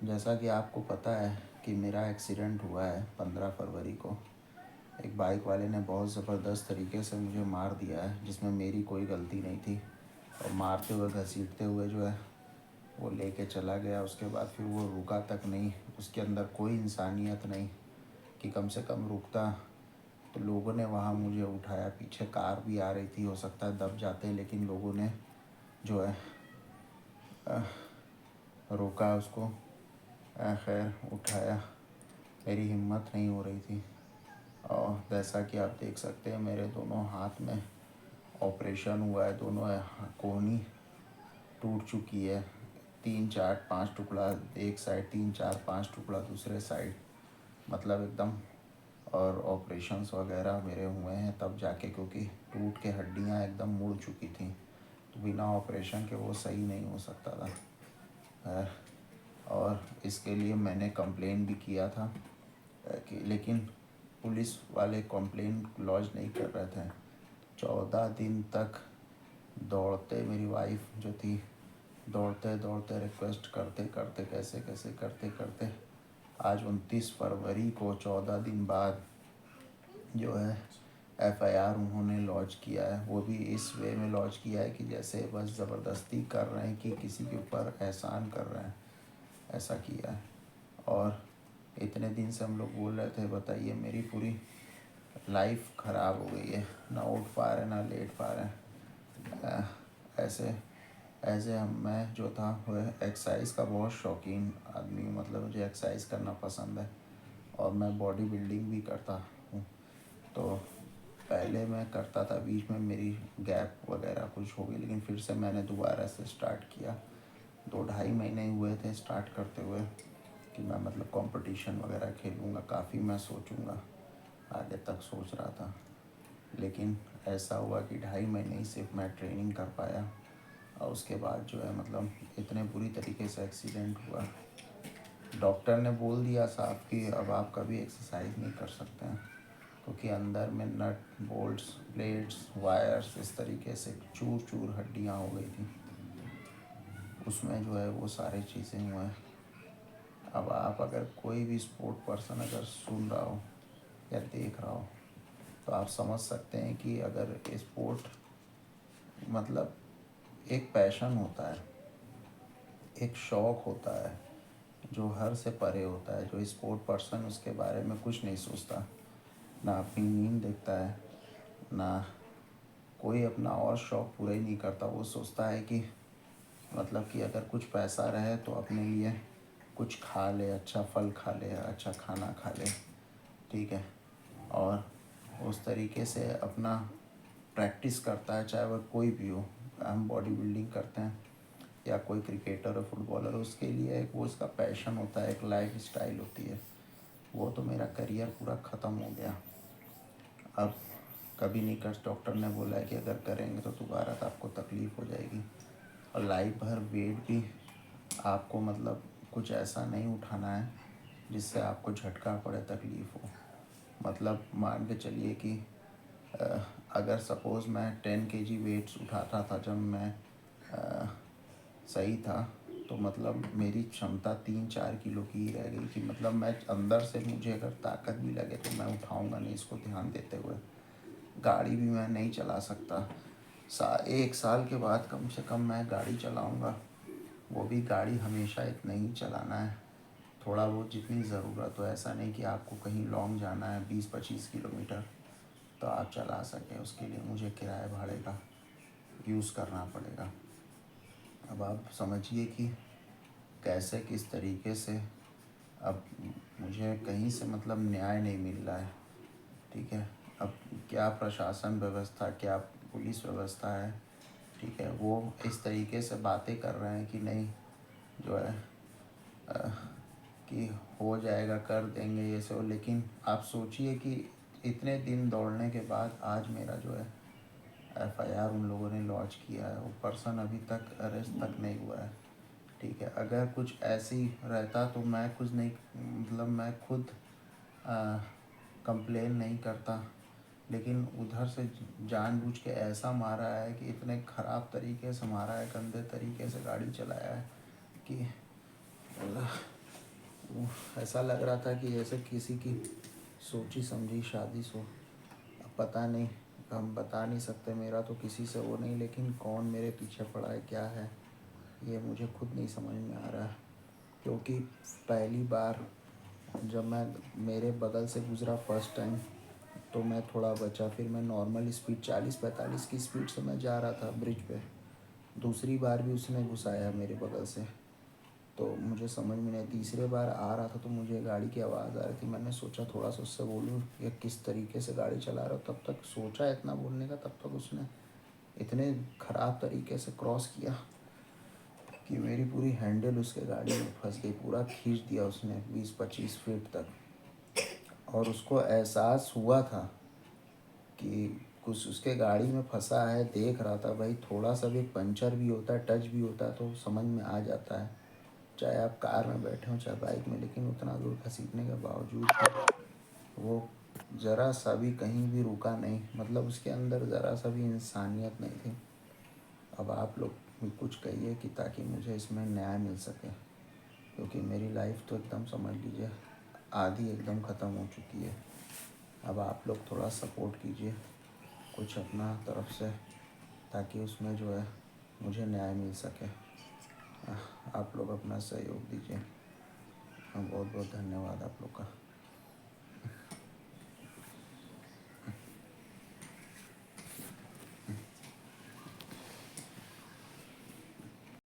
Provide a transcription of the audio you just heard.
जैसा कि आपको पता है कि मेरा एक्सीडेंट हुआ है 15 फरवरी को। एक बाइक वाले ने बहुत ज़बरदस्त तरीके से मुझे मार दिया है, जिसमें मेरी कोई गलती नहीं थी। और मारते हुए घसीटते हुए जो है वो लेके चला गया। उसके बाद फिर वो रुका तक नहीं। उसके अंदर कोई इंसानियत नहीं कि कम से कम रुकता। तो लोगों ने वहाँ मुझे उठाया, पीछे कार भी आ रही थी, हो सकता है दब जाते, लेकिन लोगों ने जो है रोका उसको, खैर उठाया। मेरी हिम्मत नहीं हो रही थी। और जैसा कि आप देख सकते हैं मेरे दोनों हाथ में ऑपरेशन हुआ है। दोनों कोहनी टूट चुकी है, 3 4 5 टुकड़ा एक साइड, 3 4 5 टुकड़ा दूसरे साइड, मतलब एकदम। और ऑपरेशंस वगैरह मेरे हुए हैं तब जाके, क्योंकि टूट के हड्डियां एकदम मुड़ चुकी थी। तो बिना ऑपरेशन के वो सही नहीं हो सकता था। और इसके लिए मैंने कंप्लेन भी किया था कि, लेकिन पुलिस वाले कंप्लेन लॉन्च नहीं कर रहे थे। 14 दिन तक दौड़ते, मेरी वाइफ जो थी, दौड़ते दौड़ते रिक्वेस्ट करते करते कैसे कैसे करते करते आज 29 फरवरी को 14 दिन बाद जो है FIR उन्होंने लॉन्च किया है। वो भी इस वे में लॉन्च किया है कि जैसे बस ज़बरदस्ती कर रहे हैं कि किसी के ऊपर एहसान कर रहे हैं, ऐसा किया है। और इतने दिन से हम लोग बोल रहे थे, बताइए मेरी पूरी लाइफ ख़राब हो गई है, ना उठ पा रहे ना लेट पा रहे। ऐसे मैं जो था वह एक्सरसाइज का बहुत शौकीन आदमी हूँ, मतलब मुझे एक्सरसाइज करना पसंद है और मैं बॉडी बिल्डिंग भी करता हूँ। तो पहले मैं करता था, बीच में मेरी गैप वगैरह कुछ हो गई, लेकिन फिर से मैंने दोबारा से स्टार्ट किया। 2 ढाई महीने हुए थे स्टार्ट करते हुए कि मैं मतलब कंपटीशन वगैरह खेलूँगा, काफ़ी मैं सोचूँगा, आगे तक सोच रहा था। लेकिन ऐसा हुआ कि 2.5 महीने ही सिर्फ मैं ट्रेनिंग कर पाया। और उसके बाद जो है मतलब इतने बुरी तरीके से एक्सीडेंट हुआ। डॉक्टर ने बोल दिया साहब कि अब आप कभी एक्सरसाइज नहीं कर सकते हैं, क्योंकि अंदर में नट बोल्ट्स प्लेट्स वायर्स इस तरीके से चूर चूर हड्डियाँ हो गई थी, उसमें जो है वो सारी चीज़ें हुए हैं। अब आप अगर कोई भी स्पोर्ट पर्सन अगर सुन रहा हो या देख रहा हो, तो आप समझ सकते हैं कि अगर स्पोर्ट मतलब एक पैशन होता है, एक शौक़ होता है जो हर से परे होता है। जो स्पोर्ट पर्सन उसके बारे में कुछ नहीं सोचता, ना अपनी नींद देखता है, ना कोई अपना और शौक़ पूरा ही नहीं करता। वो सोचता है कि मतलब कि अगर कुछ पैसा रहे तो अपने लिए कुछ खा ले, अच्छा फल खा ले, अच्छा खाना खा ले, ठीक है। और उस तरीके से अपना प्रैक्टिस करता है, चाहे वह कोई भी हो। हम बॉडी बिल्डिंग करते हैं या कोई क्रिकेटर और फुटबॉलर, उसके लिए एक वो उसका पैशन होता है, एक लाइफ स्टाइल होती है। वो तो मेरा करियर पूरा ख़त्म हो गया। अब कभी नहीं कर, डॉक्टर ने बोला है कि अगर करेंगे तो दोबारा तो आपको तकलीफ़ हो जाएगी। और लाइफ भर वेट भी आपको मतलब कुछ ऐसा नहीं उठाना है जिससे आपको झटका पड़े, तकलीफ़ हो। मतलब मान के चलिए कि अगर सपोज़ मैं 10 kg वेट्स उठाता था जब मैं सही था, तो मतलब मेरी क्षमता 3 4 किलो की ही रह गई कि मतलब मैं अंदर से, मुझे अगर ताकत भी लगे तो मैं उठाऊंगा नहीं इसको ध्यान देते हुए। गाड़ी भी मैं नहीं चला सकता। 1 साल के बाद कम से कम मैं गाड़ी चलाऊंगा, वो भी गाड़ी हमेशा इतना ही चलाना है, थोड़ा बहुत जितनी ज़रूरत हो। ऐसा नहीं कि आपको कहीं लॉन्ग जाना है 20 25 किलोमीटर तो आप चला सकें, उसके लिए मुझे किराए भाड़े का यूज़ करना पड़ेगा। अब आप समझिए कि कैसे किस तरीके से अब मुझे कहीं से मतलब न्याय नहीं मिल रहा है, ठीक है। अब क्या प्रशासन व्यवस्था, क्या पुलिस व्यवस्था है, ठीक है, वो इस तरीके से बातें कर रहे हैं कि नहीं जो है कि हो जाएगा, कर देंगे ये सब। लेकिन आप सोचिए कि इतने दिन दौड़ने के बाद आज मेरा जो है FIR उन लोगों ने लॉन्च किया है, वो पर्सन अभी तक अरेस्ट तक नहीं हुआ है, ठीक है। अगर कुछ ऐसे ही रहता तो मैं कुछ नहीं, मतलब मैं खुद कंप्लेन नहीं करता। लेकिन उधर से जानबूझ के ऐसा मारा है कि इतने ख़राब तरीके से मारा है, गंदे तरीके से गाड़ी चलाया है कि ऐसा लग रहा था कि जैसे किसी की सोची समझी शादी सो। अब पता नहीं, हम बता नहीं सकते, मेरा तो किसी से वो नहीं, लेकिन कौन मेरे पीछे पड़ा है क्या है ये मुझे खुद नहीं समझ में आ रहा है। क्योंकि पहली बार जब मैं मेरे बगल से गुज़रा फर्स्ट टाइम तो मैं थोड़ा बचा, फिर मैं नॉर्मल स्पीड 40-45 की स्पीड से मैं जा रहा था ब्रिज पे। दूसरी बार भी उसने घुसाया मेरे बगल से, तो मुझे समझ में नहीं। तीसरे बार आ रहा था तो मुझे गाड़ी की आवाज़ आ रही थी, मैंने सोचा थोड़ा सा उससे बोलूँ ये किस तरीके से गाड़ी चला रहा हो। तब तक सोचा इतना बोलने का, तब तक उसने इतने ख़राब तरीके से क्रॉस किया कि मेरी पूरी हैंडल उसके गाड़ी में फंस गई। पूरा खींच दिया उसने 20-25 फीट तक। और उसको एहसास हुआ था कि कुछ उसके गाड़ी में फंसा है, देख रहा था। भाई थोड़ा सा भी पंचर भी होता है, टच भी होता है तो समझ में आ जाता है, चाहे आप कार में बैठे हों चाहे बाइक में। लेकिन उतना दूर घसीटने के बावजूद वो ज़रा सा भी कहीं भी रुका नहीं, मतलब उसके अंदर ज़रा सा भी इंसानियत नहीं थी। अब आप लोग भी कुछ कहिए कि ताकि मुझे इसमें न्याय मिल सके, क्योंकि मेरी लाइफ तो एकदम समझ लीजिए आधी एकदम ख़त्म हो चुकी है। अब आप लोग थोड़ा सपोर्ट कीजिए कुछ अपना तरफ से, ताकि उसमें जो है मुझे न्याय मिल सके। आप लोग अपना सहयोग दीजिए। बहुत बहुत धन्यवाद आप लोग का।